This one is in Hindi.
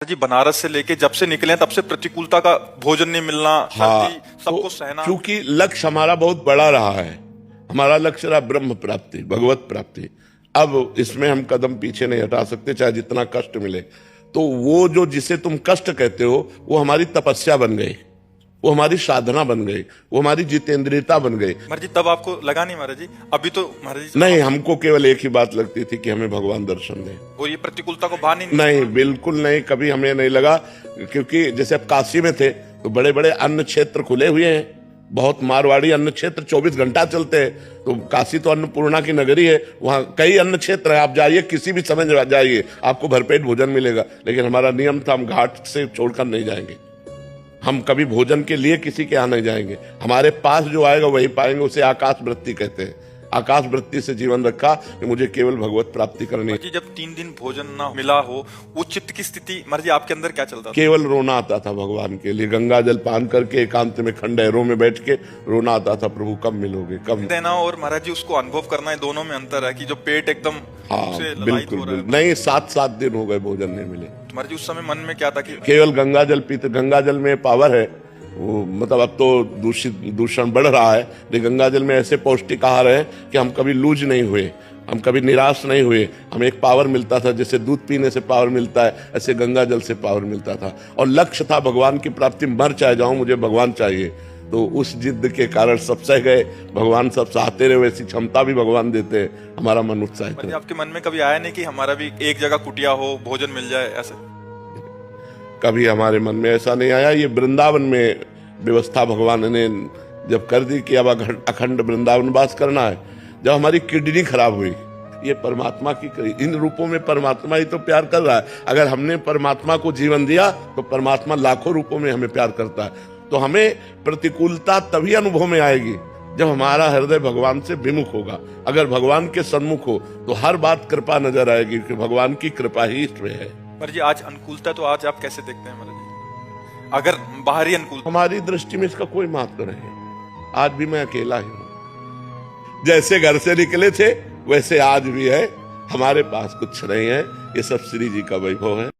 जी बनारस से लेके जब से निकले हैं तब से प्रतिकूलता का भोजन नहीं मिलना, हाँ, सर्दी, सबको सहना। क्योंकि लक्ष्य हमारा बहुत बड़ा रहा है। हमारा लक्ष्य रहा ब्रह्म प्राप्ति, भगवत प्राप्ति। अब इसमें हम कदम पीछे नहीं हटा सकते, चाहे जितना कष्ट मिले। तो वो जो जिसे तुम कष्ट कहते हो, वो हमारी तपस्या बन गई, वो हमारी साधना बन गई, वो हमारी जितेंद्रियता बन गई। महाराज जी तब आपको लगा नहीं महाराज जी, अभी तो महाराज जी नहीं, हमको केवल एक ही बात लगती थी कि हमें भगवान दर्शन दे। वो ये प्रतिकूलता को बाहर नहीं, बिल्कुल नहीं, कभी हमें नहीं लगा। क्योंकि जैसे अब काशी में थे तो बड़े बड़े अन्न क्षेत्र खुले हुए हैं, बहुत मारवाड़ी अन्न क्षेत्र 24 घंटा चलते हैं। तो काशी तो अन्नपूर्णा की नगरी है, वहाँ कई अन्न क्षेत्र है, आप जाइए किसी भी समय जाइए, आपको भरपेट भोजन मिलेगा। लेकिन हमारा नियम था, हम घाट से छोड़कर नहीं जाएंगे, हम कभी भोजन के लिए किसी के यहाँ नहीं जाएंगे। हमारे पास जो आएगा वही पाएंगे, उसे आकाश वृत्ति कहते हैं। आकाश वृत्ति से जीवन रखा कि मुझे केवल भगवत प्राप्ति करनी है। जी जब 3 दिन भोजन ना मिला हो, वो चित्त की स्थिति महाराज जी आपके अंदर क्या चलता था? केवल रोना आता था भगवान के लिए, गंगा जल पान करके एकांत में खंडहरों में बैठ के रोना आता था, प्रभु कब मिलोगे, कब देना और महाराज जी उसको अनुभव करना है, दोनों में अंतर है कि जो पेट एकदम हाँ, से ललायित बिल्कुल हो रहा है। नहीं, 7 दिन हो गए भोजन नहीं मिले। महाराज जी उस समय मन में क्या था कि केवल गंगा जल पीते, गंगा जल में पावर है वो, मतलब अब तो दूषण बढ़ रहा है, लेकिन गंगा जल में ऐसे पौष्टिक आहार है कि हम कभी लूज नहीं हुए, हम कभी निराश नहीं हुए। हमें एक पावर मिलता था, जैसे दूध पीने से पावर मिलता है, ऐसे गंगा जल से पावर मिलता था। और लक्ष्य था भगवान की प्राप्ति, मर चाहे जाऊं मुझे भगवान चाहिए। तो उस जिद के कारण सब सह गए, भगवान सब चाहते रहे, वैसी क्षमता भी भगवान देते हैं, हमारा मन उत्साहित है। आपके मन में कभी आया नहीं कि हमारा भी एक जगह कुटिया हो, भोजन मिल जाए ऐसे? कभी हमारे मन में ऐसा नहीं आया। ये वृंदावन में व्यवस्था भगवान ने जब कर दी कि अब अखंड वृंदावन वास करना है, जब हमारी किडनी खराब हुई, ये परमात्मा की, इन रूपों में परमात्मा ही तो प्यार कर रहा है। अगर हमने परमात्मा को जीवन दिया तो परमात्मा लाखों रूपों में हमें प्यार करता है। तो हमें प्रतिकूलता तभी अनुभव में आएगी जब हमारा हृदय भगवान से विमुख होगा। अगर भगवान के सन्मुख हो तो हर बात कृपा नजर आएगी, कि भगवान की कृपा ही इसमें है। महाराज जी आज अनुकूलता तो आज आप कैसे देखते हैं महाराज जी? अगर बाहरी अनुकूल, हमारी दृष्टि में इसका कोई महत्व नहीं है। आज भी मैं अकेला ही हूं, जैसे घर से निकले थे वैसे आज भी है। हमारे पास कुछ नहीं है, ये सब श्री जी का वैभव है।